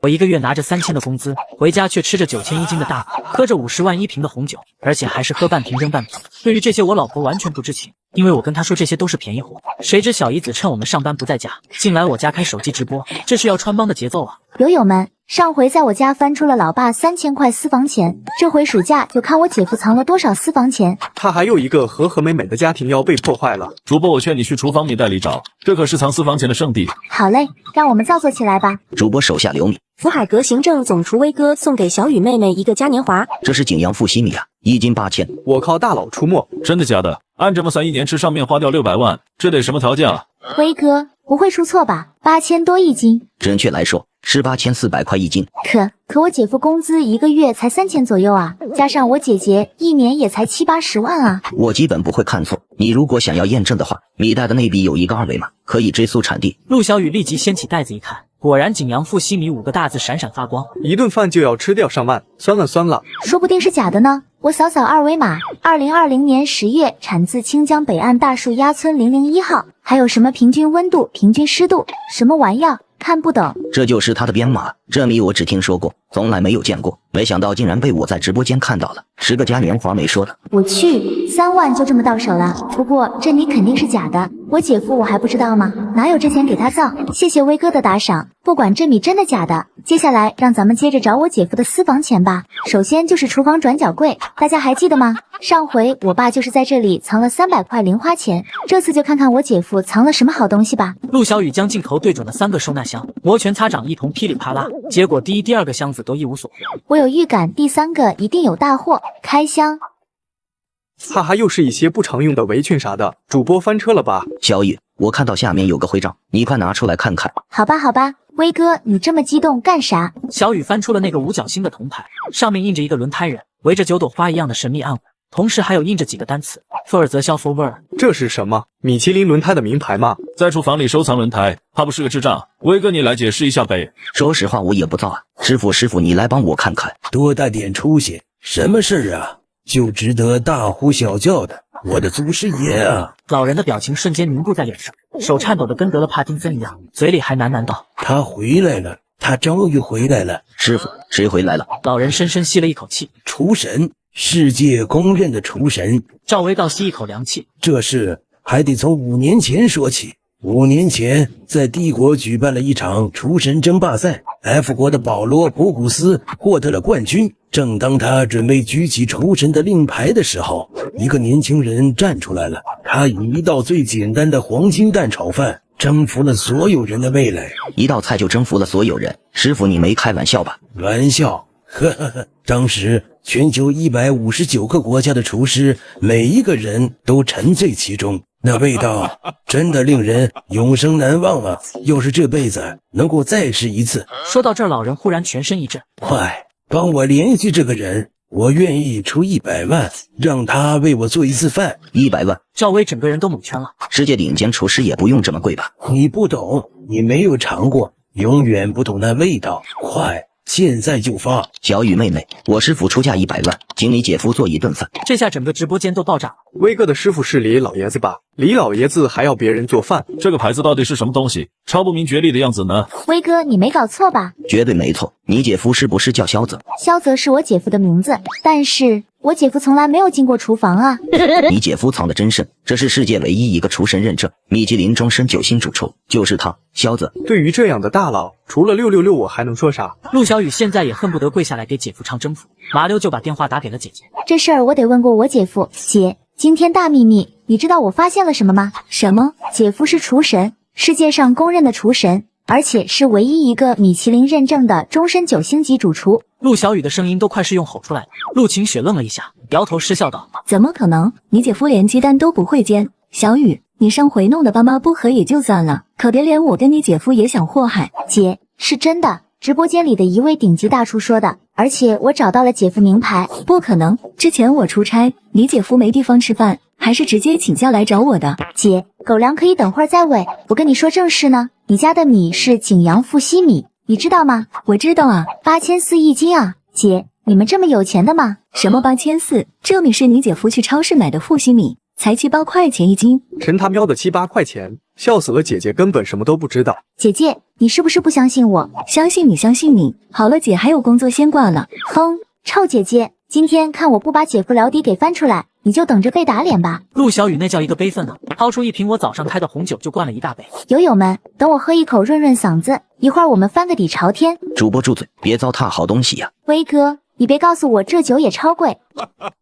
我一个月拿着3000的工资，回家却吃着9000一斤的大补，喝着50万1瓶的红酒，而且还是喝半瓶扔半瓶。对于这些，我老婆完全不知情，因为我跟她说这些都是便宜货。谁知小姨子趁我们上班不在家，竟来我家开手机直播，这是要穿帮的节奏啊！友友们，上回在我家翻出了老爸3000块私房钱，这回暑假就看我姐夫藏了多少私房钱。他还有一个和和美美的家庭要被破坏了。主播，我劝你去厨房米袋里找，这可是藏私房钱的圣地。好嘞，让我们造作起来吧。主播手下留米。福海阁行政总厨威哥送给小雨妹妹一个嘉年华，这是景阳富西米啊，1斤8000。我靠大佬出没，真的假的？按这么算，1年吃上面花掉600万，这得什么条件啊？威哥不会出错吧？8000多一斤，准确来说是8400块1斤。可我姐夫工资一个月才3000左右啊，加上我姐姐1年也才70、80万啊。我基本不会看错，你如果想要验证的话，米袋的内壁有一个2维码，可以追溯产地。陆小雨立即掀起袋子一看，果然景阳富西米5个大字闪闪发光，一顿饭就要吃掉上万，酸了酸了。说不定是假的呢。我扫扫二维码，2020年10月产自清江北岸大树鸭村001号，还有什么平均温度、平均湿度，什么玩意儿？看不懂。这就是他的编码，这米我只听说过，从来没有见过，没想到竟然被我在直播间看到了。10个嘉年华没说的，我去，3万就这么到手了。不过这米肯定是假的，我姐夫我还不知道吗？哪有这钱给他造？谢谢威哥的打赏。不管这米真的假的，接下来让咱们接着找我姐夫的私房钱吧。首先就是厨房转角柜，大家还记得吗？上回我爸就是在这里藏了300块零花钱，这次就看看我姐夫藏了什么好东西吧。陆小雨将镜头对准了3个收纳箱，摩拳擦掌一同噼里啪啦，结果第一、第2个箱子都一无所获。我有预感第3个一定有大货，开箱。哈哈，又是一些不常用的围裙啥的，主播翻车了吧？小雨，我看到下面有个徽章，你快拿出来看看。好吧好吧，威哥你这么激动干啥？小雨翻出了那个5角星的铜牌，上面印着一个轮胎人，围着9朵花一样的神秘暗纹，同时还有印着几个单词：伏尔泽肖佛威尔。这是什么？米其林轮胎的名牌吗？在厨房里收藏轮胎，他不是个智障。威哥，你来解释一下呗。说实话，我也不造啊。师傅，你来帮我看看。多大点出息，什么事啊？就值得大呼小叫的，我的祖师爷啊！老人的表情瞬间凝固在脸上，手颤抖得跟得了帕金森一样，嘴里还喃喃道：他回来了，他终于回来了。师傅，谁回来了？老人深深吸了一口气。厨神，世界公认的厨神。赵薇倒吸一口凉气。这事还得从5年前说起。5年前，在帝国举办了一场厨神争霸赛 ，F 国的保罗·普古斯获得了冠军。正当他准备举起厨神的令牌的时候，一个年轻人站出来了。他以一道最简单的黄金蛋炒饭征服了所有人的味蕾。一道菜就征服了所有人？师傅，你没开玩笑吧？玩笑，呵呵呵。当时全球159个国家的厨师，每一个人都沉醉其中。那味道真的令人永生难忘啊！要是这辈子能够再试一次。说到这儿，老人忽然全身一震，快帮我联系这个人，我愿意出100万，让他为我做一次饭。100万？赵薇整个人都蒙圈了。世界顶尖厨师也不用这么贵吧？你不懂，你没有尝过，永远不懂那味道。快！现在就发。小雨妹妹，我师傅出价100万，请你姐夫做一顿饭。这下整个直播间都爆炸了。威哥的师傅是李老爷子吧？李老爷子还要别人做饭，这个牌子到底是什么东西？超不明觉厉的样子呢？威哥，你没搞错吧？绝对没错。你姐夫是不是叫萧泽？萧泽是我姐夫的名字，但是我姐夫从来没有进过厨房啊。你姐夫藏得真深，这是世界唯一一个厨神认证，米其林终身9星主厨，就是他，萧泽。对于这样的大佬，除了666我还能说啥？陆小雨现在也恨不得跪下来给姐夫唱征服，麻溜就把电话打给了姐姐。这事儿我得问过我姐夫。姐，今天大秘密，你知道我发现了什么吗？什么？姐夫是厨神，世界上公认的厨神，而且是唯一一个米其林认证的终身9星级主厨。陆小雨的声音都快是用吼出来了。陆晴雪愣了一下，摇头失笑道：怎么可能？你姐夫连鸡蛋都不会煎。小雨，你上回弄的爸妈不和也就算了，可别连我跟你姐夫也想祸害。姐，是真的，直播间里的一位顶级大厨说的，而且我找到了姐夫名牌。不可能，之前我出差，你姐夫没地方吃饭，还是直接请假来找我的。姐，狗粮可以等会儿再喂，我跟你说正事呢。你家的米是景阳富西米，你知道吗？我知道啊，8400一斤啊。姐，你们这么有钱的吗？什么8400？这米是你姐夫去超市买的富西米，才7、8块钱一斤。神他喵的7、8块钱，笑死了！姐姐根本什么都不知道。姐姐，你是不是不相信我？相信你，相信你。好了，姐还有工作先挂了。哼，臭姐姐，今天看我不把姐夫聊底给翻出来，你就等着被打脸吧。陆小雨那叫一个悲愤啊！掏出一瓶我早上开的红酒就灌了一大杯。友友们，等我喝一口润润嗓子，一会儿我们翻个底朝天。主播住嘴，别糟蹋好东西呀！威哥，你别告诉我这酒也超贵。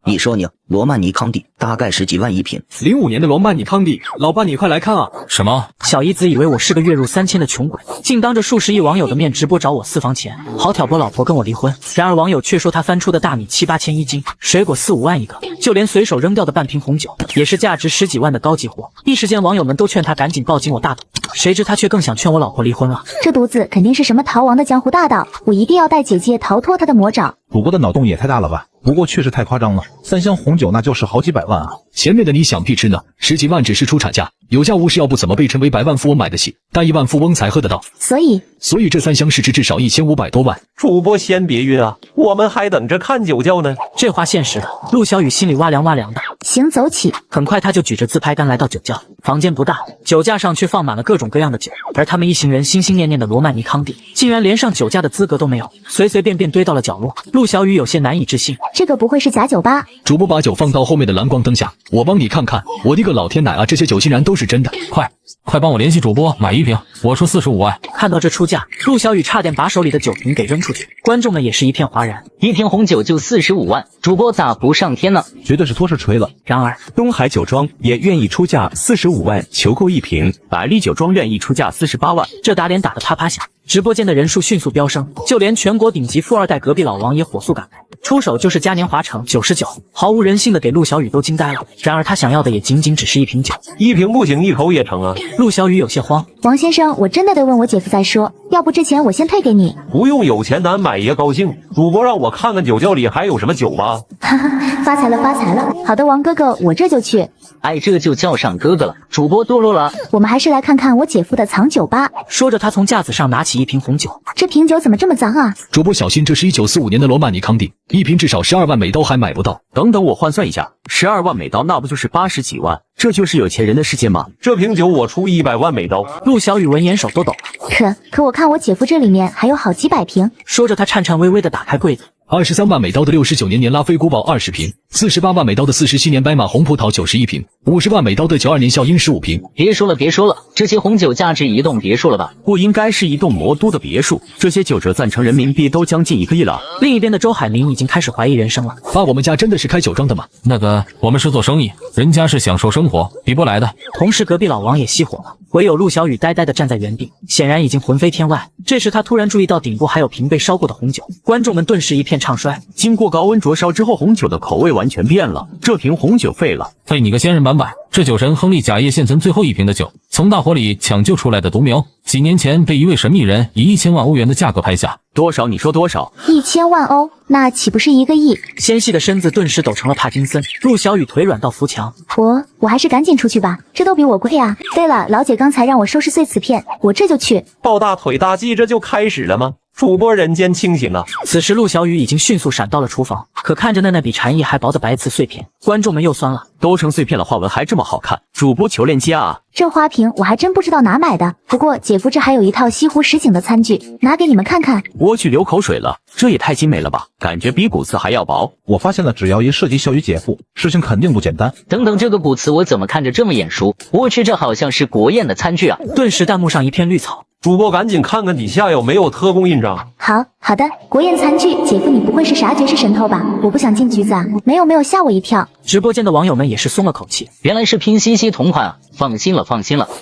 你说你罗曼尼康帝大概10几万一瓶，05年的罗曼尼康帝，老爸你快来看啊！什么？小姨子以为我是个月入3000的穷鬼，竟当着数十亿网友的面直播找我私房钱，好挑拨老婆跟我离婚。然而网友却说他翻出的大米7、8千一斤，水果4、5万一个，就连随手扔掉的半瓶红酒也是价值10几万的高级货。一时间网友们都劝他赶紧抱紧我大肚，谁知他却更想劝我老婆离婚了。这犊子肯定是什么逃亡的江湖大盗，我一定要带姐姐逃脱他的魔爪。主播的脑洞也太大了吧？不过确实太夸张了，3箱红酒那就是好几百万啊！前面的你想屁吃呢？10几万只是出厂价，有价无市，要不怎么被称为百万富翁买得起，但亿万富翁才喝得到。所以这3箱市值至少1500多万。主播先别晕啊，我们还等着看酒窖呢。这话现实的，陆小雨心里哇凉哇凉的。行走起。很快他就举着自拍杆来到酒窖，房间不大，酒架上却放满了各种各样的酒，而他们一行人心心念念的罗曼尼康帝，竟然连上酒架的资格都没有，随随便便堆到了角落。陆小雨有些难以置信，这个不会是假酒吧？主播把酒放到后面的蓝光灯下，我帮你看看。我的个老天奶啊，这些酒竟然都是真的！快帮我联系主播买一瓶，我出45万。看到这出价，陆小雨差点把手里的酒瓶给扔出去，观众们也是一片哗然。一瓶红酒就45万，主播咋不上天呢？绝对是托是锤了。然而东海酒庄也愿意出价45万求购一瓶，百丽酒庄愿意出价48万。这打脸打得啪啪响，直播间的人数迅速飙升，就连全国顶级富二代隔壁老王也火速赶来，出手就是嘉年华城99，毫无人性的给陆小雨都惊呆了。然而他想要的也仅仅只是一瓶酒，一瓶不行，一口也成啊。陆小雨有些慌，王先生，我真的得问我姐夫再说，要不之前我先退给你。不用，有钱难买爷高兴。主播让我看看酒窖里还有什么酒吧。哈哈，发财了发财了。好的，王哥哥，我这就去。哎，这就叫上哥哥了，主播堕落了。我们还是来看看我姐夫的藏酒吧。说着他从架子上拿起一瓶红酒，这瓶酒怎么这么脏啊？主播小心，这是1945年的罗曼尼康帝，一瓶至少12万美刀还买不到。等等，我换算一下，12万美刀那不就是80几万？这就是有钱人的世界吗？这瓶酒我出100万美刀。陆小雨闻言手都抖了。可我看我姐夫这里面还有好几百瓶。说着他颤颤巍巍地打开柜子。23万美刀的69年年拉菲古堡20瓶，48万美刀的47年白马红葡萄91瓶，50万美刀的92年笑鹰15瓶。别说了，这些红酒价值一栋别墅了吧？不应该是一栋魔都的别墅，这些酒折算成人民币都将近1个亿了。另一边的周海明已经开始怀疑人生了。爸，我们家真的是开酒庄的吗？那个，我们是做生意，人家是享受生活，比不来的。同时隔壁老王也熄火了，唯有陆小雨呆呆地站在原地，显然已经魂飞天外。这时他突然注意到顶部还有瓶被烧过的红酒，观众们顿时一片唱衰。经过高温灼烧之后，红酒的口味完全变了，这瓶红酒废了。废你个仙人板板！这酒神亨利贾叶现存最后一瓶的酒，从大火里抢救出来的独苗，几年前被一位神秘人以1000万欧元的价格拍下。多少？你说多少？1000万欧，那岂不是1个亿？纤细的身子顿时抖成了帕金森，陆小雨腿软到扶墙。我还是赶紧出去吧，这都比我贵啊。对了，老姐刚才让我收拾碎瓷片，我这就去。抱大腿大计这就开始了吗？主播人间清醒啊！此时陆小雨已经迅速闪到了厨房，可看着那比蝉翼还薄的白瓷碎片，观众们又酸了。都成碎片了，花纹还这么好看，主播求链接啊！这花瓶我还真不知道哪买的，不过姐夫这还有一套西湖实景的餐具，拿给你们看看。我去流口水了，这也太精美了吧，感觉比骨瓷还要薄。我发现了，只要一涉及小雨姐夫，事情肯定不简单。等等，这个骨瓷我怎么看着这么眼熟？我去，这好像是国宴的餐具啊！顿时弹幕上一片绿草。主播赶紧看看底下有没有特供印章。好的，国宴餐具，姐夫你不会是啥绝世神偷吧？我不想进局子啊！没有，吓我一跳。直播间的网友们也是松了口气，原来是拼夕夕同款啊！放心了。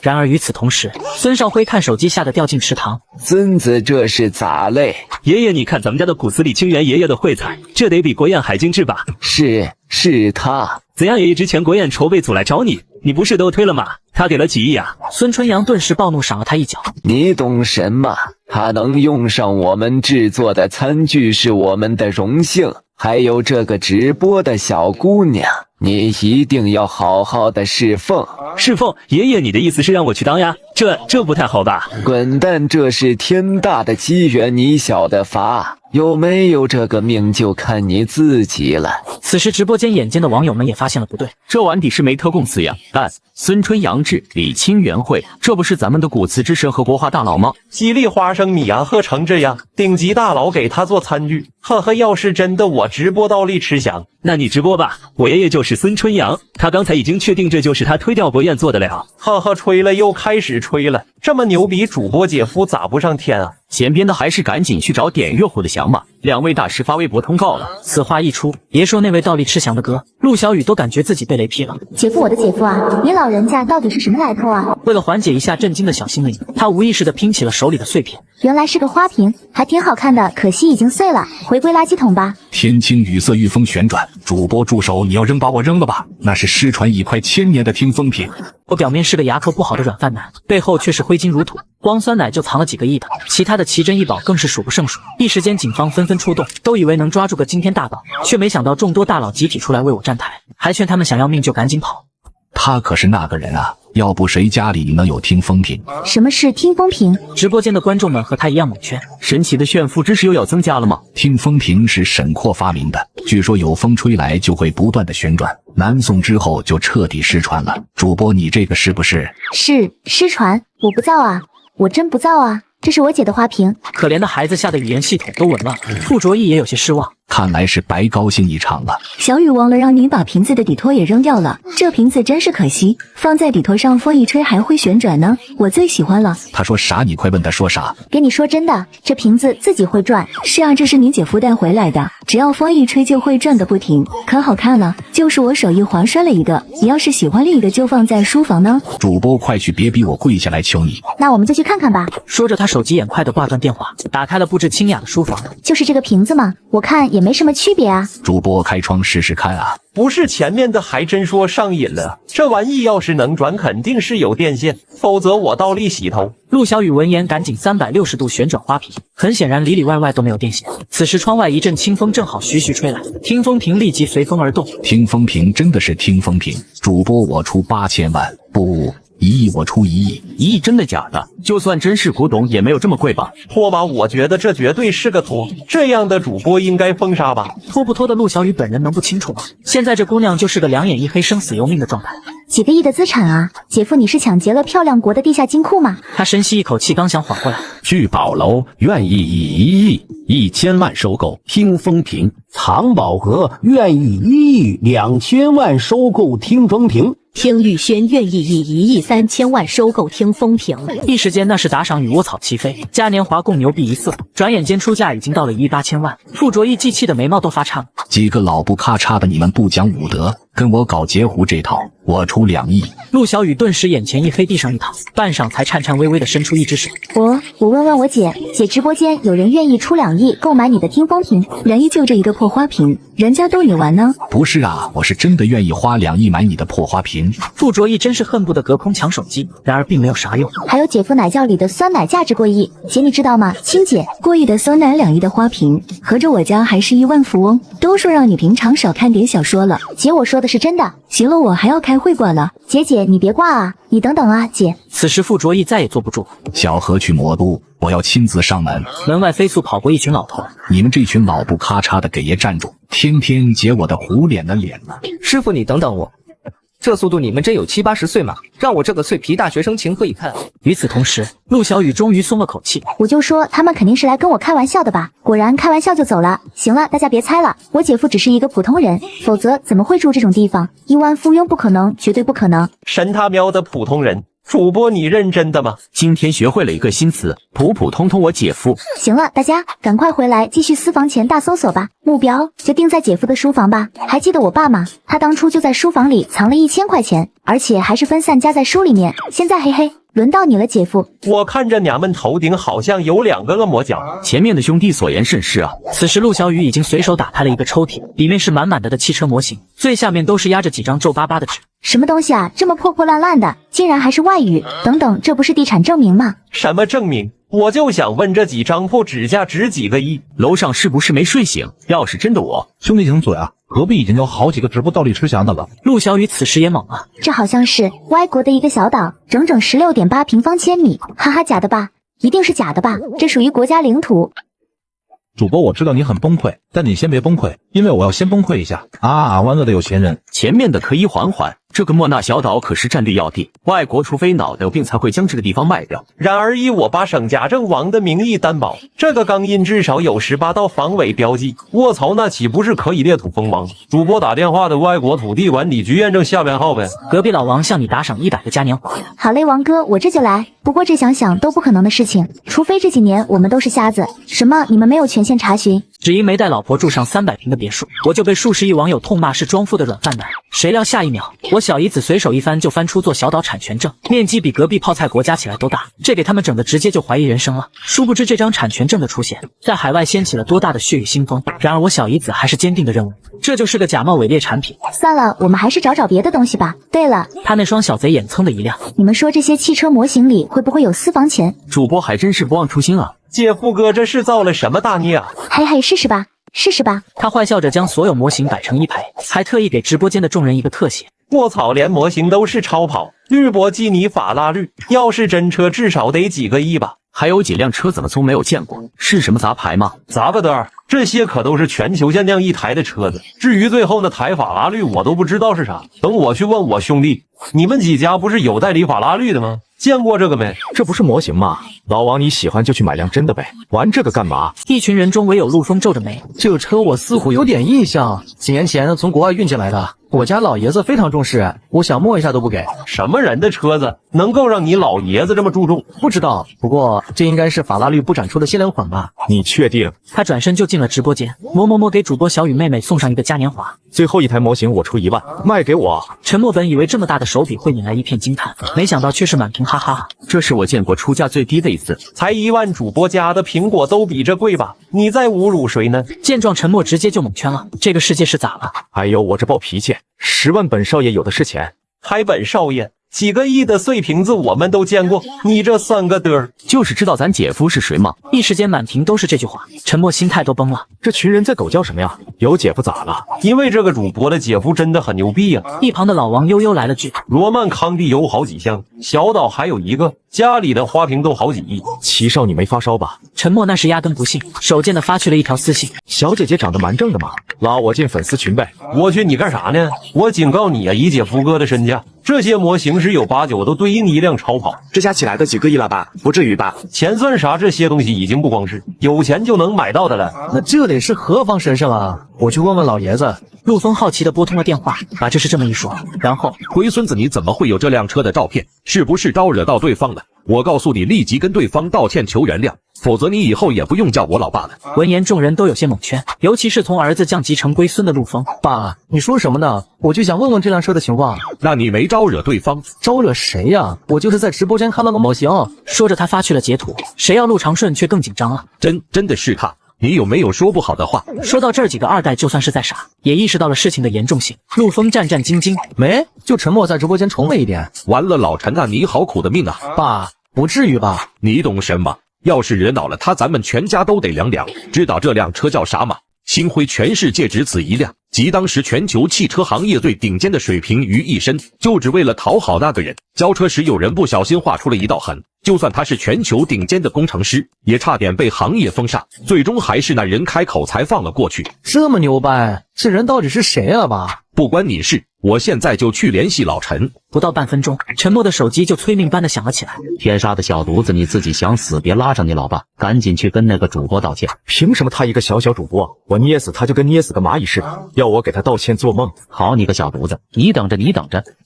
然而与此同时，孙少辉看手机吓得掉进池塘。孙子这是咋嘞？爷爷，你看咱们家的骨瓷里清源爷爷的绘彩，这得比国宴还精致吧？是他。怎样？爷爷之前国宴筹备组来找你，你不是都推了吗？他给了几亿啊！孙春阳顿时暴怒，赏了他一脚。你懂什么？他能用上我们制作的餐具是我们的荣幸，还有这个直播的小姑娘，你一定要好好的侍奉。爷爷，你的意思是让我去当呀？这不太好吧？滚蛋！这是天大的机缘，你晓得罚。有没有这个命就看你自己了。此时直播间眼尖的网友们也发现了不对，这碗底是没特供词呀，但孙春杨志、李清元会，这不是咱们的古瓷之神和国画大佬吗？吉利花生米啊，喝成这样，顶级大佬给他做餐具，呵呵，要是真的我直播倒立吃翔。那你直播吧，我爷爷就是孙春阳，他刚才已经确定这就是他推掉博彦做的了。呵呵，吹了又开始吹了，这么牛逼，主播姐夫咋不上天啊？闲编的还是赶紧去找点月虎的翔吧。两位大师发微博通告了。此话一出，别说那位倒立吃翔的哥，陆小雨都感觉自己被雷劈了。姐夫，我的姐夫啊，你老人家到底是什么来头啊？为了缓解一下震惊的小心灵，他无意识地拼起了手里的碎片。原来是个花瓶，还挺好看的，可惜已经碎了，回归垃圾桶吧。天青雨色御风旋转，主播助手，你要扔把我扔了吧？那是失传已快1000年的听风瓶。我表面是个牙口不好的软饭男，背后却是灰金如土，光酸奶就藏了几个亿的，其他的奇珍异宝更是数不胜数。一时间警方纷纷出动，都以为能抓住个惊天大宝，却没想到众多大佬集体出来为我站台，还劝他们想要命就赶紧跑。他可是那个人啊，要不谁家里能有听风瓶？什么是听风瓶？直播间的观众们和他一样蒙圈。神奇的炫富知识又要增加了吗？听风瓶是沈括发明的，据说有风吹来就会不断的旋转，南宋之后就彻底失传了。主播你这个是不是？是失传，我不造啊，我真不造啊，这是我姐的花瓶。可怜的孩子吓得语言系统都紊乱了，傅卓义也有些失望。看来是白高兴一场了。小雨忘了让你把瓶子的底托也扔掉了，这瓶子真是可惜，放在底托上风一吹还会旋转呢，我最喜欢了。他说啥？你快问他说啥？给你说真的，这瓶子自己会转。是啊，这是你姐夫带回来的，只要风一吹就会转个不停，可好看了。就是我手一滑摔了一个，你要是喜欢另一个就放在书房呢。主播快去，别逼我跪下来求你。那我们就去看看吧。说着他手疾眼快地挂断电话，打开了布置清雅的书房。就是这个瓶子嘛，我看也没什么区别啊。主播开窗试试看啊。不是前面的还真说上瘾了，这玩意要是能转肯定是有电线，否则我倒立洗头。陆小雨闻言赶紧360度旋转花瓶，很显然里里外外都没有电线。此时窗外一阵清风正好徐徐吹来，听风瓶立即随风而动。听风瓶真的是听风瓶，主播我出8000万，不1亿，我出1亿。1亿真的假的？就算真是古董也没有这么贵吧？托吧，我觉得这绝对是个托，这样的主播应该封杀吧？托不托的陆小雨本人能不清楚吗？现在这姑娘就是个两眼一黑生死由命的状态。几个亿的资产啊，姐夫你是抢劫了漂亮国的地下金库吗？他深吸一口气，刚想缓过来。聚宝楼愿意以1亿1000万收购听风瓶，藏宝阁愿意1亿2000万收购听风瓶。听玉轩愿意以1亿3000万收购听风瓶。一时间那是打赏与窝草齐飞，嘉年华共牛币1色，转眼间出价已经到了1亿8000万。傅卓义既气的眉毛都发颤了。几个老不咔嚓的你们不讲武德，跟我搞截胡这套，我出2亿。陆小雨顿时眼前一黑，地上一躺，半晌才颤颤巍巍地伸出一只手。我问问我姐直播间有人愿意出2亿购买你的听风瓶？2亿就这一个破花瓶，人家逗你玩呢。不是啊，我是真的愿意花2亿买你的破花瓶。傅卓义真是恨不得隔空抢手机，然而并没有啥用。还有姐夫奶窖里的酸奶价值过亿，姐你知道吗？亲姐，过亿的酸奶，2亿的花瓶，合着我家还是亿万富翁。都说让你平常少看点小说了，姐我说的是真的。行了，我还要开会挂了。姐你别挂啊，你等等啊，姐。此时傅卓义再也坐不住，小何去魔都，我要亲自上门。门外飞速跑过一群老头，你们这群老不咔嚓的给爷站住，天天截我的糊脸的脸了。师傅你等等我，这速度你们真有70、80岁吗？让我这个脆皮大学生情何以堪？与此同时，陆小雨终于松了口气。我就说他们肯定是来跟我开玩笑的吧，果然开玩笑就走了。行了，大家别猜了，我姐夫只是一个普通人，否则怎么会住这种地方？亿万富翁不可能，绝对不可能。神他喵的普通人！主播你认真的吗？今天学会了一个新词，普普通通我姐夫。行了，大家赶快回来继续私房钱大搜索吧，目标就定在姐夫的书房吧。还记得我爸吗？他当初就在书房里藏了1000块钱，而且还是分散夹在书里面。现在嘿嘿，轮到你了，姐夫。我看着娘们头顶好像有2个恶魔角，前面的兄弟所言甚是啊。此时陆小雨已经随手打开了一个抽屉，里面是满满的汽车模型，最下面都是压着几张皱巴巴的纸。什么东西啊，这么破破烂烂的，竟然还是外语。等等，这不是地产证明吗？什么证明？我就想问这几张铺指甲值几个亿？楼上是不是没睡醒？要是真的兄弟请嘴啊！隔壁已经有好几个直播倒立吃翔的了。陆小雨此时也懵了，这好像是歪国的一个小岛，整整16.8平方千米，哈哈，假的吧？一定是假的吧？这属于国家领土。主播，我知道你很崩溃，但你先别崩溃，因为我要先崩溃一下啊！万恶的有钱人，前面的可以缓缓。这个莫纳小岛可是战略要地，外国除非脑袋有病才会将这个地方卖掉。然而以我爸省贾政王的名义担保，这个钢印至少有18道防伪标记。卧槽，那岂不是可以裂土封王？主播打电话的外国土地管理局验证下编号呗。隔壁老王向你打赏100个嘉年华。好嘞，王哥，我这就来。不过这想想都不可能的事情，除非这几年我们都是瞎子。什么？你们没有权限查询？只因没带老婆住上300平的别墅，我就被数十亿网友痛骂是装富的软饭男。谁料下一秒，我小姨子随手一翻就翻出做小岛产权证，面积比隔壁泡菜国加起来都大，这给他们整的直接就怀疑人生了。殊不知这张产权证的出现，在海外掀起了多大的血雨腥风。然而我小姨子还是坚定的认为，这就是个假冒伪劣产品。算了，我们还是找别的东西吧。对了，他那双小贼眼噌的一亮，你们说这些汽车模型里会不会有私房钱？主播还真是不忘初心啊！姐夫哥这是造了什么大孽啊？嘿嘿，试试吧。试试吧。他坏笑着将所有模型摆成一排，还特意给直播间的众人一个特写。卧槽，连模型都是超跑，绿博基尼、法拉利，要是真车至少得几个亿吧？还有几辆车怎么从没有见过？是什么杂牌吗？杂个的，这些可都是全球限量一台的车子。至于最后那台法拉利，我都不知道是啥。等我去问我兄弟，你们几家不是有代理法拉利的吗？见过这个没？这不是模型吗？老王你喜欢就去买辆真的呗，玩这个干嘛？一群人中唯有陆枫皱着眉，这车我似乎有点印象，几年前从国外运进来的。我家老爷子非常重视，我想摸一下都不给。什么人的车子能够让你老爷子这么注重？不知道，不过这应该是法拉利不展出的限量款吧？你确定？他转身就进了直播间，摸给主播小雨妹妹送上一个嘉年华。最后一台模型我出1万，卖给我。陈默本以为这么大的手笔会引来一片惊叹，没想到却是满屏哈哈。这是我见过出价最低的一次，才1万，主播家的苹果都比这贵吧？你在侮辱谁呢？见状，陈默直接就蒙圈了，这个世界是咋了？哎呦，我这暴脾气，10万本少爷有的是钱。还本少爷？几个亿的碎瓶子我们都见过，你这算个嘚儿？就是知道咱姐夫是谁吗？一时间满屏都是这句话，陈默心态都崩了。这群人在狗叫什么呀？有姐夫咋了？因为这个主播的姐夫真的很牛逼呀！一旁的老王悠悠来了句：罗曼康帝有好几箱，小岛还有一个，家里的花瓶都好几亿。齐少你没发烧吧？陈默那时压根不信，手贱的发去了一条私信：小姐姐长得蛮正的嘛，拉我进粉丝群呗。我去，你干啥呢？我警告你啊，以姐夫哥的身价，这些模型十有8、9都对应一辆超跑，这加起来的几个亿了吧？不至于吧？钱算啥？这些东西已经不光是有钱就能买到的了。那这得是何方神圣啊？我去问问老爷子。陆枫好奇地拨通了电话，把这事这么一说，然后龟孙子，你怎么会有这辆车的照片？是不是招惹到对方了？我告诉你，立即跟对方道歉求原谅，否则你以后也不用叫我老爸了。闻言，众人都有些懵圈，尤其是从儿子降级成龟孙的陆枫。爸，你说什么呢？我就想问问这辆车的情况。那你没招惹对方？招惹谁呀？我就是在直播间看到个模型。说着，他发去了截图。谁要陆长顺却更紧张了。真的是他。你有没有说不好的话？说到这儿，几个二代就算是在傻，也意识到了事情的严重性。陆枫战战兢兢，没，就沉默在直播间重了一点。完了，老陈啊，你好苦的命啊！爸，不至于吧？你懂什么？要是惹恼了他，咱们全家都得凉凉。知道这辆车叫啥吗？星辉全世界只此一辆，集当时全球汽车行业最顶尖的水平于一身，就只为了讨好那个人。交车时有人不小心画出了一道痕，就算他是全球顶尖的工程师，也差点被行业封杀，最终还是那人开口才放了过去。这么牛掰，这人到底是谁啊爸？不关你事，我现在就去联系老陈。不到半分钟，陈默的手机就催命般的响了起来。天杀的小犊子，你自己想死别拉上你老爸，赶紧去跟那个主播道歉。凭什么他一个小主播，我捏死他就跟捏死个蚂蚁似的，要我给他道歉做梦？好你个小犊子，你等着。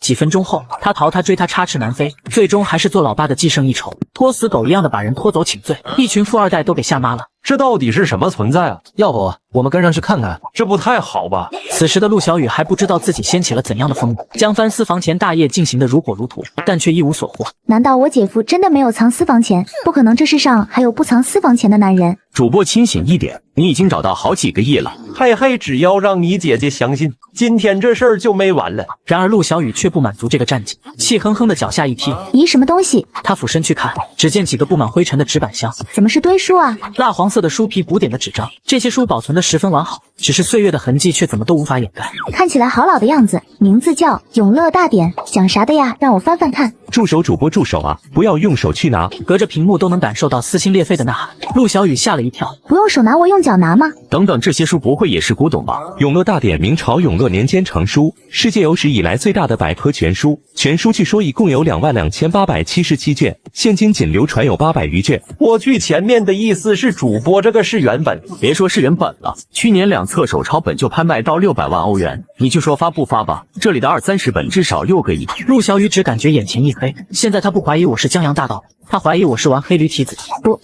几分钟后，他逃他追他插翅难飞，最终还是做老爸的既胜一筹，拖死狗一样的把人拖走请罪。一群富二代都给吓麻了，这到底是什么存在啊？要不我们跟上去看看？这不太好吧？此时的陆小雨还不知道自己掀起了怎样的风波，将翻私房钱大业进行得如火如荼，但却一无所获。难道我姐夫真的没有藏私房钱？不可能，这世上还有不藏私房钱的男人。主播清醒一点，你已经找到好几个亿了。嘿嘿，只要让你姐姐相信，今天这事儿就没完了。然而陆小雨却不满足这个战绩，气哼哼的脚下一踢，咦，什么东西？他俯身去看，只见几个布满灰尘的纸板箱。怎么是堆书啊？蜡黄色的书皮，补点的纸张，这些书保存得十分完好，只是岁月的痕迹却怎么都无法掩盖。看起来好老的样子，名字叫《永乐大典》，讲啥的呀？让我翻翻看。住手，主播住手啊！不要用手去拿。隔着屏幕都能感受到撕心裂肺的呐喊，陆小雨吓了一跳。不用手拿，我用脚拿吗？等等，这些书不会也是古董吧？永乐大典，明朝永乐年间成书，世界有史以来最大的百科全书。全书据说一共有22877卷，现今仅流传有800余卷。我去，前面的意思是主播这个是原本，别说是原本了，去年2册手抄本就拍卖到600万欧元，你就说发不发吧？这里的20-30本至少6个亿。陆小雨只感觉眼前一黑，现在他不怀疑我是江洋大盗，他怀疑我是玩黑驴蹄子。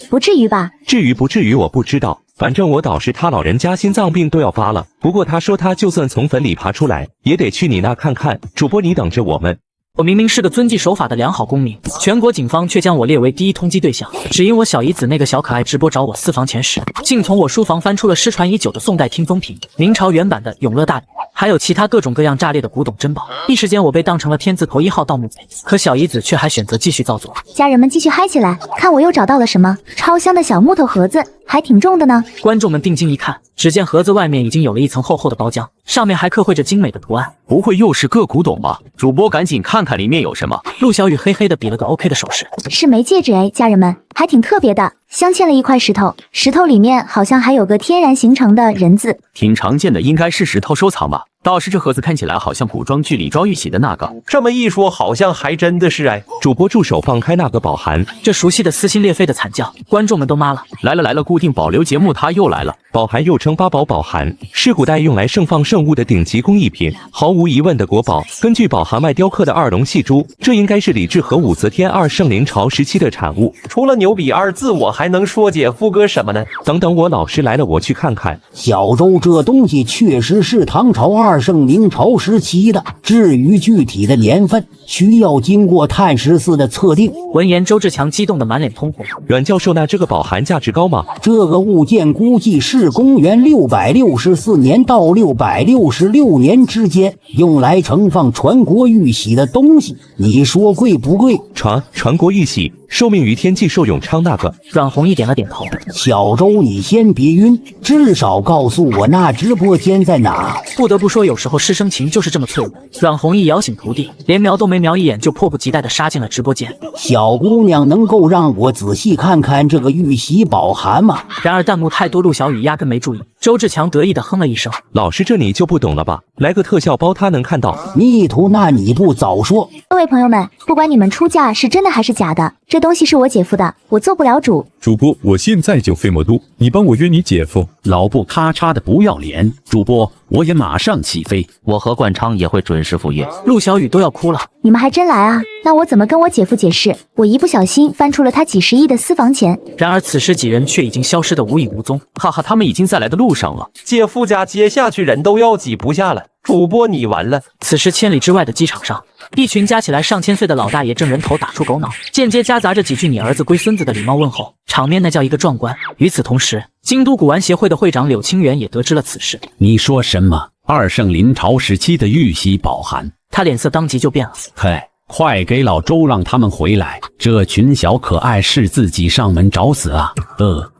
不至于吧？至于不至于我不知道，反正我导师他老人家心脏病都要发了。不过他说他就算从坟里爬出来，也得去你那看看。主播你等着我们。我明明是个遵纪守法的良好公民，全国警方却将我列为第一通缉对象，只因我小姨子那个小可爱直播找我私房钱时，竟从我书房翻出了失传已久的宋代听风评、明朝原版的《永乐大典》，还有其他各种各样炸裂的古董珍宝。一时间我被当成了天字头1号盗墓贼，可小姨子却还选择继续造作。家人们继续嗨起来，看我又找到了什么超香的小木头盒子，还挺重的呢。观众们定睛一看，只见盒子外面已经有了一层厚厚的包浆，上面还刻绘着精美的图案。不会又是个古董吧？主播赶紧看看里面有什么。陆小雨嘿嘿的比了个 OK 的手势，是枚戒指哎，家人们，还挺特别的，镶嵌了一块石头，石头里面好像还有个天然形成的人字，挺常见的，应该是石头收藏吧。倒是这盒子看起来好像古装剧里抓玉玺的那个，这么一说好像还真的是哎。主播住手，放开那个宝函。这熟悉的撕心裂肺的惨叫，观众们都麻了。来了，固定保留节目它又来了。宝函又称八宝宝函，是古代用来盛放圣物的顶级工艺品，毫无疑问的国宝。根据宝函外雕刻的2龙戏珠，这应该是李治和武则天2圣临朝时期的产物。除了牛逼2字，我还能说姐夫哥什么呢？等等，我老师来了，我去看看。小周，这东西确实是唐朝2圣临朝时期的，至于具体的年份，需要经过碳14的测定。闻言，周志强激动得满脸通红。阮教授，那这个宝函价值高吗？这个物件估计是公元664年到666年之间用来盛放传国玉玺的东西，你说贵不贵？传国玉玺，受命于天，既寿永昌那个。阮弘毅点了点头。小周，你先别晕，至少告诉我那直播间在哪。不得不说，有时候师生情就是这么脆弱。阮弘毅摇醒徒弟，连瞄都没瞄一眼，就迫不及待地杀进了直播间。小姑娘，能够让我仔细看看这个玉玺宝函吗？然而弹幕太多，陆小雨压根没注意。周志强得意地哼了一声：“老师，这你就不懂了吧？来个特效包，他能看到。逆徒，那你不早说！各位朋友们，不管你们出价是真的还是假的，这东西是我姐夫的，我做不了主。主播，我现在就飞魔都，你帮我约你姐夫。老不咔嚓的不要脸，主播，我也马上起飞。我和冠昌也会准时赴约。”陆小雨都要哭了。你们还真来啊？那我怎么跟我姐夫解释？我一不小心翻出了他几十亿的私房钱。然而此时几人却已经消失得无影无踪。哈哈，他们已经在来的路上了。姐夫家接下去人都要挤不下了。主播你完了。此时千里之外的机场上，一群加起来上千岁的老大爷正人头打出狗脑，间接夹杂着几句你儿子归孙子的礼貌问候，场面那叫一个壮观。与此同时，京都古玩协会的会长柳清源也得知了此事。你说什么？2圣临朝时期的玉玺宝函？他脸色当即就变了。嘿，快给老周让他们回来！这群小可爱是自己上门找死啊！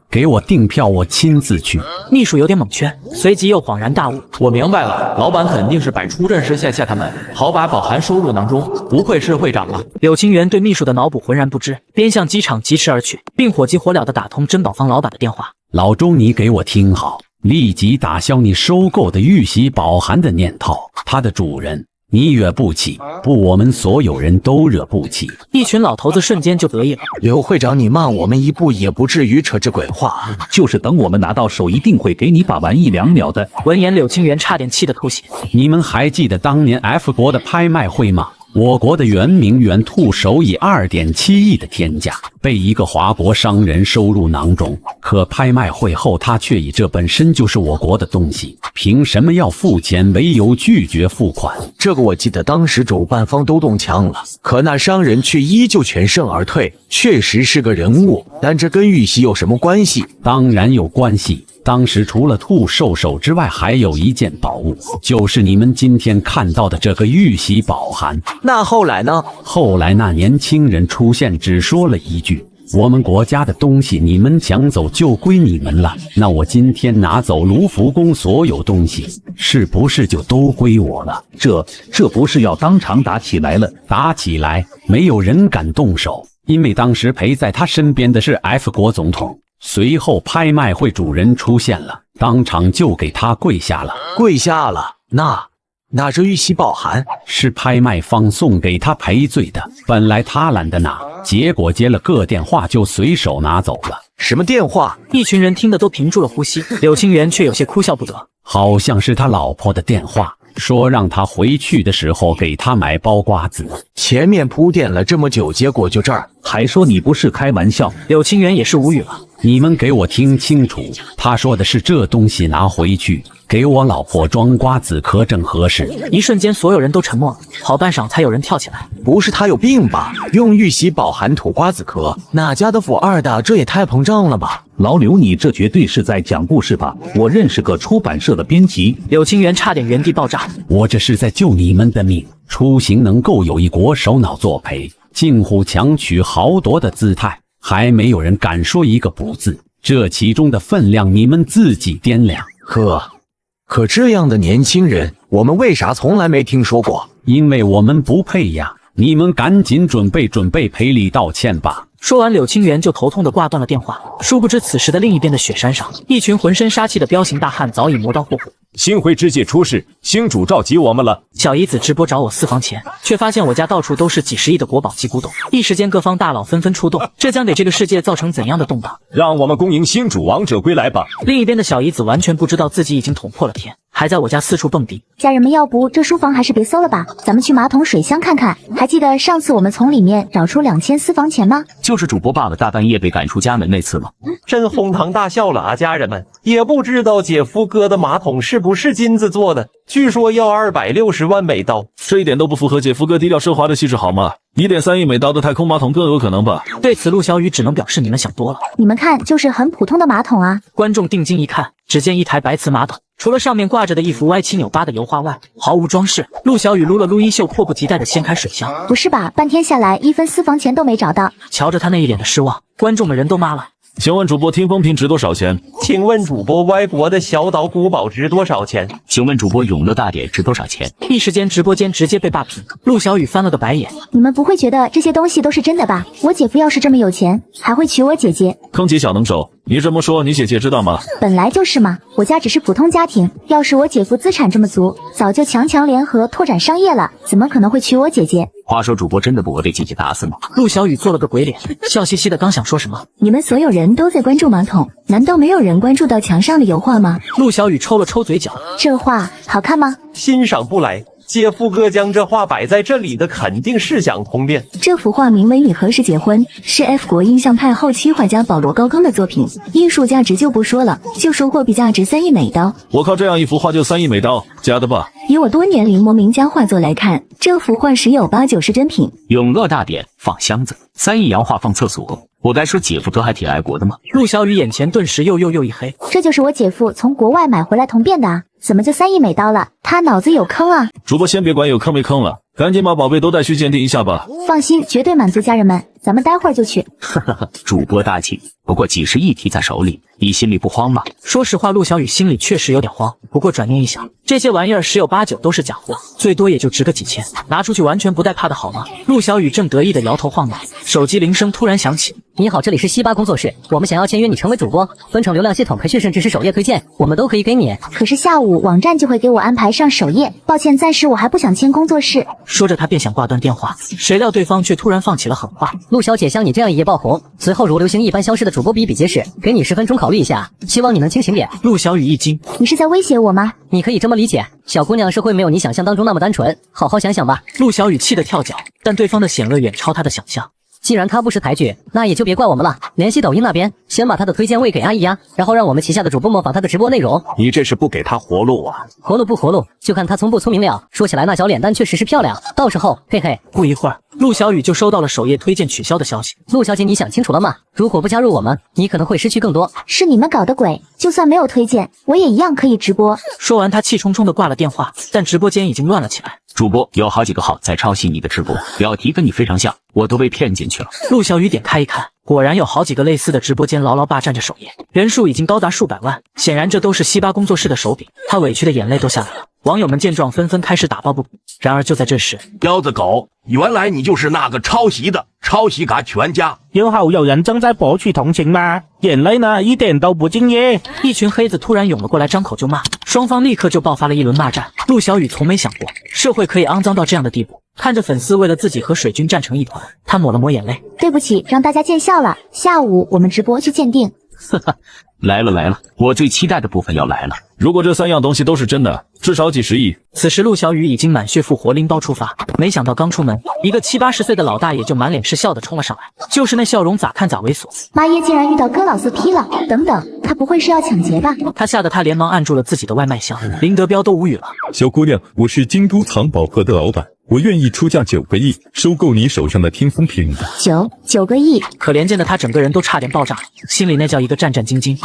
给我订票，我亲自去。秘书有点蒙圈，随即又恍然大悟。我明白了，老板肯定是摆出阵势吓他们，好把宝函收入囊中。不愧是会长啊！柳清源对秘书的脑补浑然不知，边向机场疾驰而去，并火急火燎地打通珍宝坊老板的电话。老周，你给我听好，立即打消你收购的玉玺宝函的念头。它的主人你惹不起，不，我们所有人都惹不起。一群老头子瞬间就得意了。刘会长，你慢我们一步也不至于扯这鬼话，就是等我们拿到手，一定会给你把玩1-2秒的。闻言，柳清源差点气得吐血。你们还记得当年 F 国的拍卖会吗？我国的原名原兔首以2.7亿的天价被一个华国商人收入囊中，可拍卖会后他却以这本身就是我国的东西，凭什么要付钱为由拒绝付款。这个我记得当时主办方都动枪了，可那商人却依旧全身而退，确实是个人物，但这跟玉玺有什么关系？当然有关系。当时除了兔兽首之外，还有一件宝物，就是你们今天看到的这个玉玺宝函。那后来呢？后来那年轻人出现，只说了一句：我们国家的东西你们抢走就归你们了。那我今天拿走卢浮宫所有东西，是不是就都归我了？这不是要当场打起来了？打起来，没有人敢动手，因为当时陪在他身边的是 F 国总统。随后拍卖会主人出现了，当场就给他跪下了。跪下了？那这玉玺宝函是拍卖方送给他赔罪的，本来他懒得拿，结果接了个电话就随手拿走了。什么电话？一群人听得都屏住了呼吸，柳清源却有些哭笑不得。好像是他老婆的电话，说让他回去的时候给他买包瓜子。前面铺垫了这么久，结果就这儿，还说你不是开玩笑。柳清源也是无语了。你们给我听清楚，他说的是这东西拿回去给我老婆装瓜子壳正合适。一瞬间所有人都沉默了，好半晌才有人跳起来。不是他有病吧？用玉玺宝函吐瓜子壳，哪家的富二代？这也太膨胀了吧！老柳，你这绝对是在讲故事吧？我认识个出版社的编辑。柳清源差点原地爆炸。我这是在救你们的命，出行能够有一国首脑作陪，近乎强取豪夺的姿态，还没有人敢说一个不字，这其中的分量你们自己掂量。可这样的年轻人，我们为啥从来没听说过？因为我们不配呀！你们赶紧准备赔礼道歉吧。说完，柳清源就头痛地挂断了电话。殊不知，此时的另一边的雪山上，一群浑身杀气的彪形大汉早已磨刀霍霍。星辉之界出事，星主召集我们了。小姨子直播找我私房钱，却发现我家到处都是几十亿的国宝及古董，一时间各方大佬纷纷出动，这将给这个世界造成怎样的动荡？让我们恭迎星主王者归来吧！另一边的小姨子完全不知道自己已经捅破了天，还在我家四处蹦迪。家人们，要不这书房还是别搜了吧，咱们去马桶水箱看看。还记得上次我们从里面找出2000私房钱吗？就是主播爸爸大半夜被赶出家门那次吗？真哄堂大笑了啊，家人们！也不知道姐夫哥的马桶是不是金子做的，据说要260万美刀，这一点都不符合姐夫哥低调奢华的气质好吗？1.3亿美刀的太空马桶更有可能吧？对此，陆小雨只能表示你们想多了。你们看，就是很普通的马桶啊。观众定睛一看，只见一台白瓷马桶，除了上面挂着的一幅歪七扭八的油画外，毫无装饰。陆小雨撸了撸衣袖，迫不及待地掀开水箱。不是吧，半天下来1分私房钱都没找到。瞧着他那一脸的失望，观众们人都麻了。请问主播听风瓶值多少钱？请问主播歪国的小岛古堡值多少钱？请问主播永乐大典值多少钱？一时间直播间直接被霸屏。陆小雨翻了个白眼。你们不会觉得这些东西都是真的吧？我姐夫要是这么有钱，还会娶我姐姐？坑姐小能手，你这么说你姐姐知道吗？本来就是嘛，我家只是普通家庭，要是我姐夫资产这么足，早就强联合拓展商业了，怎么可能会娶我姐姐？话说主播真的不会被姐姐打死吗？陆小雨做了个鬼脸，笑嘻嘻的，刚想说什么，你们所有人都在关注马桶，难道没有人关注到墙上的油画吗？陆小雨抽了抽嘴角，这画好看吗？欣赏不来。姐夫哥将这画摆在这里的肯定是想通便。这幅画名为《你何时结婚》，是 F 国印象派后期画家保罗高更的作品，艺术价值就不说了，就说货币价值3亿美刀。我靠，这样一幅画就3亿美刀，假的吧？以我多年临摹名家画作来看，这幅画十有8九是真品。永乐大典放箱子，3亿洋画放厕所，我该说姐夫哥还挺爱国的吗？陆小雨眼前顿时又一黑。这就是我姐夫从国外买回来铜变的啊，怎么就3亿美刀了？他脑子有坑啊！主播先别管有坑没坑了，赶紧把宝贝都带去鉴定一下吧。放心，绝对满足家人们，咱们待会儿就去。主播大气，不过几十亿提在手里，你心里不慌吗？说实话，陆小雨心里确实有点慌，不过转念一想，这些玩意儿10有8九都是假货，最多也就值个几千，拿出去完全不带怕的好吗？陆小雨正得意的摇头晃脑，手机铃声突然响起。你好，这里是西巴工作室，我们想要签约你成为主播，分成流量系统、培训甚至是首页推荐，我们都可以给你。可是下午网站就会给我安排上首页，抱歉，暂时我还不想签工作室。说着他便想挂断电话，谁料对方却突然放起了狠话。陆小姐像你这样一夜爆红，随后如流星一般消失的主播比比皆是，给你10分钟考虑一下，希望你能清醒点。陆小雨一惊，你是在威胁我吗？你可以这么理解，小姑娘社会没有你想象当中那么单纯，好好想想吧。陆小雨气得跳脚，但对方的险恶远超他的想象。既然他不识抬举，那也就别怪我们了。联系抖音那边，先把他的推荐位给阿姨呀，然后让我们旗下的主播模仿他的直播内容。你这是不给他活路啊？活路不活路，就看他聪不聪明了。说起来，那小脸蛋确实是漂亮，到时候，嘿嘿。不一会儿，陆小雨就收到了首页推荐取消的消息。陆小姐，你想清楚了吗？如果不加入我们，你可能会失去更多。是你们搞的鬼！就算没有推荐，我也一样可以直播。说完，他气冲冲地挂了电话，但直播间已经乱了起来。主播有好几个号在抄袭你的直播，标题跟你非常像，我都被骗进去了。陆小雨点开一看，果然有好几个类似的直播间牢牢霸占着首页，人数已经高达数百万。显然这都是西巴工作室的手笔，他委屈的眼泪都下来了。网友们见状纷纷开始打抱不平。然而就在这时，彪子狗，原来你就是那个抄袭的，抄袭俺全家。以后有人正在博取同情吗？眼泪呢一点都不敬业。一群黑子突然涌了过来，张口就骂，双方立刻就爆发了一轮骂战。陆小雨从没想过社会可以肮脏到这样的地步，看着粉丝为了自己和水军战成一团，他抹了抹眼泪。对不起，让大家见笑了。下午我们直播去鉴定。呵呵，来了，我最期待的部分要来了。如果这3样东西都是真的，至少几十亿。此时陆小雨已经满血复活，拎包出发。没想到刚出门，一个70、80岁的老大爷就满脸是笑的冲了上来，就是那笑容咋看咋猥琐。妈耶，竟然遇到哥老色批了！等等，他不会是要抢劫吧？他吓得他连忙按住了自己的外卖箱，林德彪都无语了。小姑娘，我是京都藏宝盒的老板，我愿意出价9个亿收购你手上的听风屏。9个亿！可怜见的他整个人都差点爆炸，心里那叫一个战战兢兢。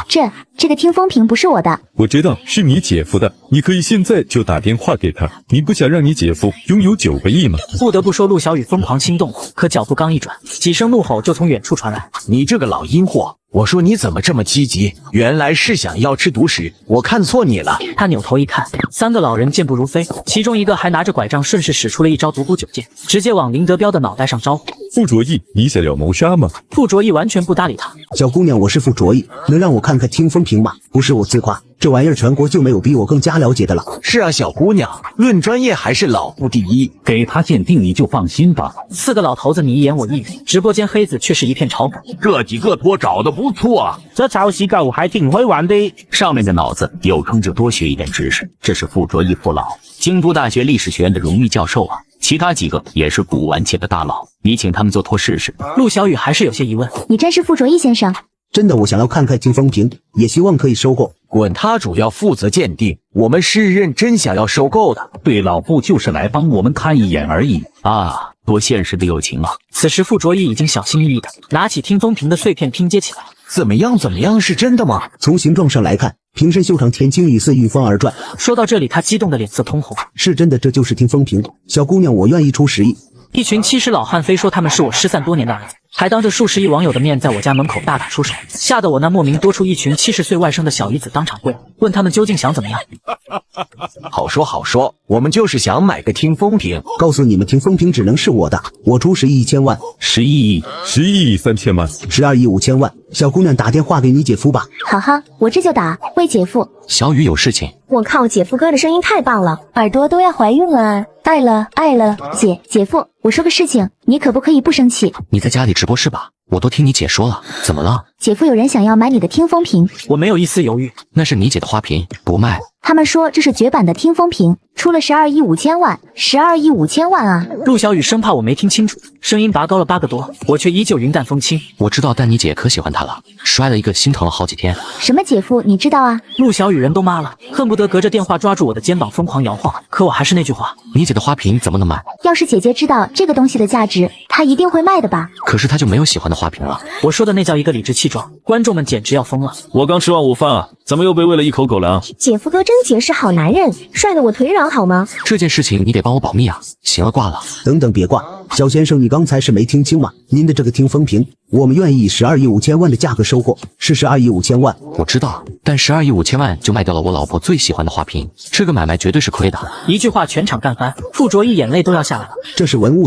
这个听风屏不是我的，我知道是你姐夫的，你可以现在就打电话给他。你不想让你姐夫拥有9个亿吗？不得不说，陆小雨疯狂心动，可脚步刚一转，几声怒吼就从远处传来：“你这个老阴货！我说你怎么这么积极？原来是想要吃独食，我看错你了。”他扭头一看，3个老人健步如飞，其中一个还拿着拐杖，顺势使出了一招独孤九剑，直接往林德彪的脑袋上招呼。傅卓义，你想要谋杀吗？傅卓义完全不搭理他。小姑娘，我是傅卓义，能让我看看听风屏吗？不是我自夸，这玩意儿全国就没有比我更加了解的了。是啊，小姑娘，论专业还是老夫第一，给他鉴定你就放心吧。 4个老头子你一言我一语，直播间黑子却是一片嘲讽。这几个托找的不错啊，这抄袭狗还挺会玩的。上面的脑子有空就多学一点知识。这是傅卓义傅老，京都大学历史学院的荣誉教授啊。其他几个也是古玩界的大佬，你请他们做托试试。陆小雨还是有些疑问，你真是傅卓义先生？真的，我想要看看听风屏，也希望可以收购。滚，他主要负责鉴定，我们是认真想要收购的。对，老傅就是来帮我们看一眼而已啊，多现实的友情啊！此时傅卓义已经小心翼翼的拿起听风屏的碎片拼接起来。怎么样？是真的吗？从形状上来看，平身修长，田径疑似御风而转。说到这里，他激动的脸色通红。是真的，这就是听风屏。小姑娘，我愿意出10亿。一群70老汉非说他们是我失散多年的儿子，还当着数十亿网友的面在我家门口大打出手，吓得我那莫名多出一群70岁外甥的小姨子当场跪，问他们究竟想怎么样。好说，我们就是想买个听风屏。告诉你们，听风屏只能是我的，我出10亿1000万。11亿，11亿3000万，12亿5000万。小姑娘，打电话给你姐夫吧。好哈，我这就打，喂姐夫。小雨有事情。我靠，姐夫哥的声音太棒了，耳朵都要怀孕了，爱了。姐夫，我说个事情，你可不可以不生气？你在家里直播是吧？我都听你姐说了，怎么了？姐夫，有人想要买你的听风屏。我没有一丝犹豫，那是你姐的花瓶，不卖。他们说这是绝版的听风屏，出了12亿5000万，12亿5000万啊！陆小雨生怕我没听清楚，声音拔高了8个多，我却依旧云淡风轻。我知道，但你姐可喜欢他了，摔了一个心疼了好几天。什么姐夫？你知道啊？陆小雨人都麻了，恨不得隔着电话抓住我的肩膀疯狂摇晃。可我还是那句话，你姐的花瓶怎么能买？要是姐姐知道这个东西的价值，她一定会卖的吧？可是她就没有喜欢的花瓶了。我说的那叫一个理直气壮，观众们简直要疯了。我刚吃完午饭啊，怎么又被喂了一口狗粮？姐夫哥真结实好男人，帅得我腿软好吗？这件事情你得帮我保密啊。行了，挂了。等等，别挂，小先生，你刚才是没听清吗？您的这个听风屏，我们愿意以12亿5000万的价格收购，是12亿5000万。我知道，但12亿5000万就卖掉了我老婆最喜欢的花瓶，这个买卖绝对是亏的。一句话全场干翻，傅卓义眼泪都要下来了。这是文物，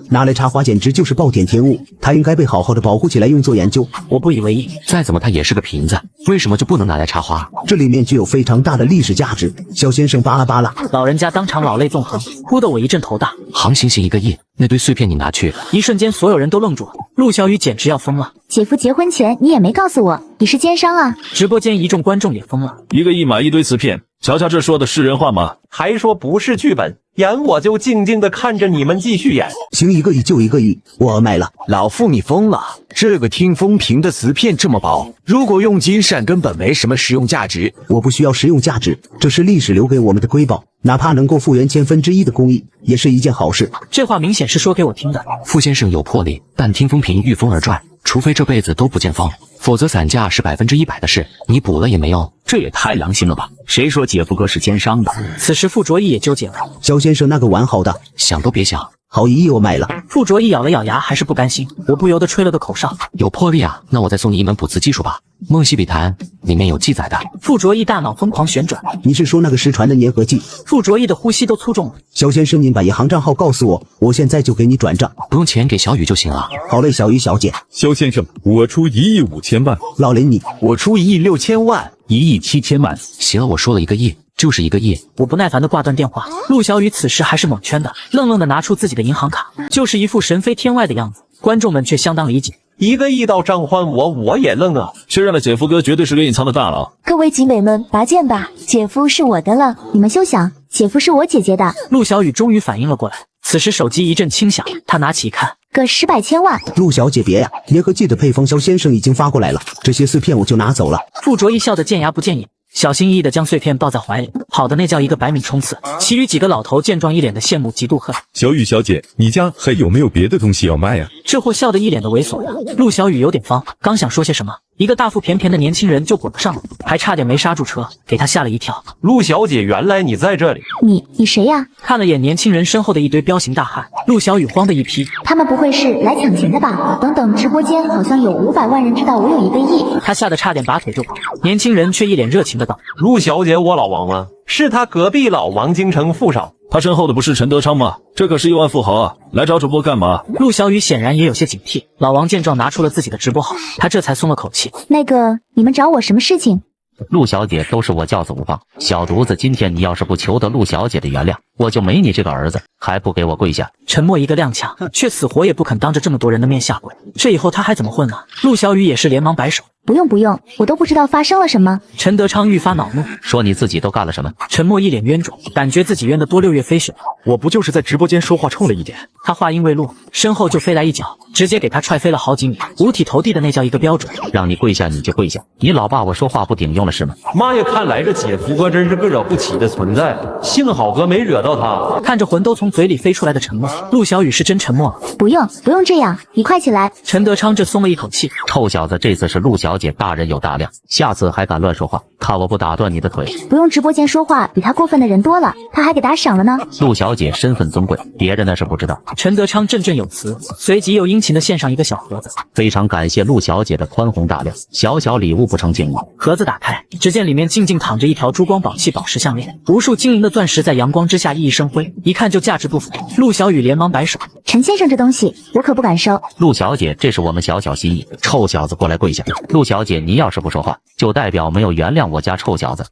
拿来插花简直就是暴殄天物，它应该被好好的保护起来，用作研究。我不以为意。再怎么它也是个瓶子，为什么就不能拿来插花？这里面具有非常大的历史价值。小先生巴拉巴拉，老人家当场老泪纵横，哭得我一阵头大。行情1个亿，那堆碎片你拿去。一瞬间所有人都愣住了，陆小雨简直要疯了。姐夫结婚前你也没告诉我，你是奸商啊！直播间一众观众也疯了， 1个亿买一堆瓷片，乔乔这说的是人话吗？还说不是剧本，演我就静静的看着你们继续演。行，1个亿就1个亿，我买了。老傅你疯了！这个听风评的磁片这么薄，如果用金闪根本没什么实用价值。我不需要实用价值，这是历史留给我们的瑰宝，哪怕能够复原1/1000的工艺，也是一件好事。这话明显是说给我听的。傅先生有魄力，但听风评御风而转，除非这辈子都不见风，否则散架是100%的事，你补了也没用。这也太良心了吧！谁说姐夫哥是奸商的？此时傅卓义也纠结了。肖先生那个玩好的，想都别想。好1亿我买了。傅卓义咬了咬牙，还是不甘心，我不由得吹了个口哨。有魄力啊，那我再送你一门卜辞技术吧，《梦溪笔谈》里面有记载的。傅卓义大脑疯狂旋转。你是说那个失传的粘合剂？傅卓义的呼吸都粗重了。肖先生，您把银行账号告诉我，我现在就给你转账。不用钱，给小雨就行了。好嘞，小雨小姐。肖先生，我出1亿5千万。老林你，我出1亿6千万。1亿7千万。行了，我说了1个亿，就是1个亿。我不耐烦的挂断电话。陆小雨此时还是蒙圈的，愣愣的拿出自己的银行卡，就是一副神飞天外的样子。观众们却相当理解。1个亿到账还我也愣啊！确认了姐夫哥绝对是个隐藏的大佬。各位集美们，拔剑吧，姐夫是我的了。你们休想，姐夫是我姐姐的。陆小雨终于反应了过来，此时手机一阵轻响，他拿起一看，个10百千万。陆小姐别呀，粘合剂的配方肖先生已经发过来了，这些碎片我就拿走了。傅卓义笑得见牙不见眼，小心翼翼地将碎片抱在怀里，跑的那叫一个百米冲刺。其余几个老头见状一脸的羡慕嫉妒恨。小雨小姐，你家还有没有别的东西要卖呀？这货笑得一脸的猥琐呀。陆小雨有点慌，刚想说些什么，一个大腹便便的年轻人就滚了上来，还差点没刹住车，给他吓了一跳。陆小姐，原来你在这里。你谁呀？看了眼年轻人身后的一堆彪形大汉，陆小雨慌的一批。他们不会是来抢钱的吧？等等，直播间好像有500万人知道我有1个亿。他吓得差点拔腿就跑，年轻人却一脸热情的道：陆小姐，我老王吗？是他隔壁老王，京城富少。他身后的不是陈德昌吗？这可是亿万富豪啊！来找主播干嘛？陆小雨显然也有些警惕。老王见状拿出了自己的直播号，他这才松了口气。那个，你们找我什么事情？陆小姐，都是我教子无方，小犊子，今天你要是不求得陆小姐的原谅，我就没你这个儿子，还不给我跪下！沉默一个踉跄，却死活也不肯当着这么多人的面下跪，这以后他还怎么混呢？陆小雨也是连忙摆手。不用，我都不知道发生了什么。陈德昌愈发恼怒，说你自己都干了什么？陈默一脸冤种，感觉自己冤得多6月飞雪。我不就是在直播间说话冲了一点。他话音未落，身后就飞来一脚，直接给他踹飞了好几米，五体投地的那叫一个标准。让你跪下你就跪下，你老爸我说话不顶用了是吗？妈呀，看来这姐夫哥真是个惹不起的存在，幸好哥没惹到他。看着魂都从嘴里飞出来的陈默，陆小雨是真沉默了。不用这样，你快起来。陈德昌这松了一口气，臭小子，这次是陆小姐大人有大量，下次还敢乱说话，看我不打断你的腿。不用直播间说话，比他过分的人多了，他还给打赏了呢。陆小姐身份尊贵，别人那是不知道。陈德昌振振有词，随即又殷勤的献上一个小盒子。非常感谢陆小姐的宽宏大量，小小礼物不成敬意。盒子打开，只见里面静静躺着一条珠光宝气宝石项链，无数晶莹的钻石在阳光之下熠熠生辉，一看就价值不菲。陆小雨连忙摆手，陈先生这东西我可不敢收。陆小姐，这是我们小小心意，臭小子过来跪下。陆小姐，你要是不说话，就代表没有原谅我家臭小子。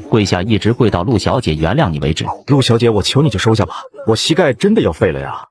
跪下，一直跪到陆小姐原谅你为止。陆小姐，我求你就收下吧，我膝盖真的要废了呀。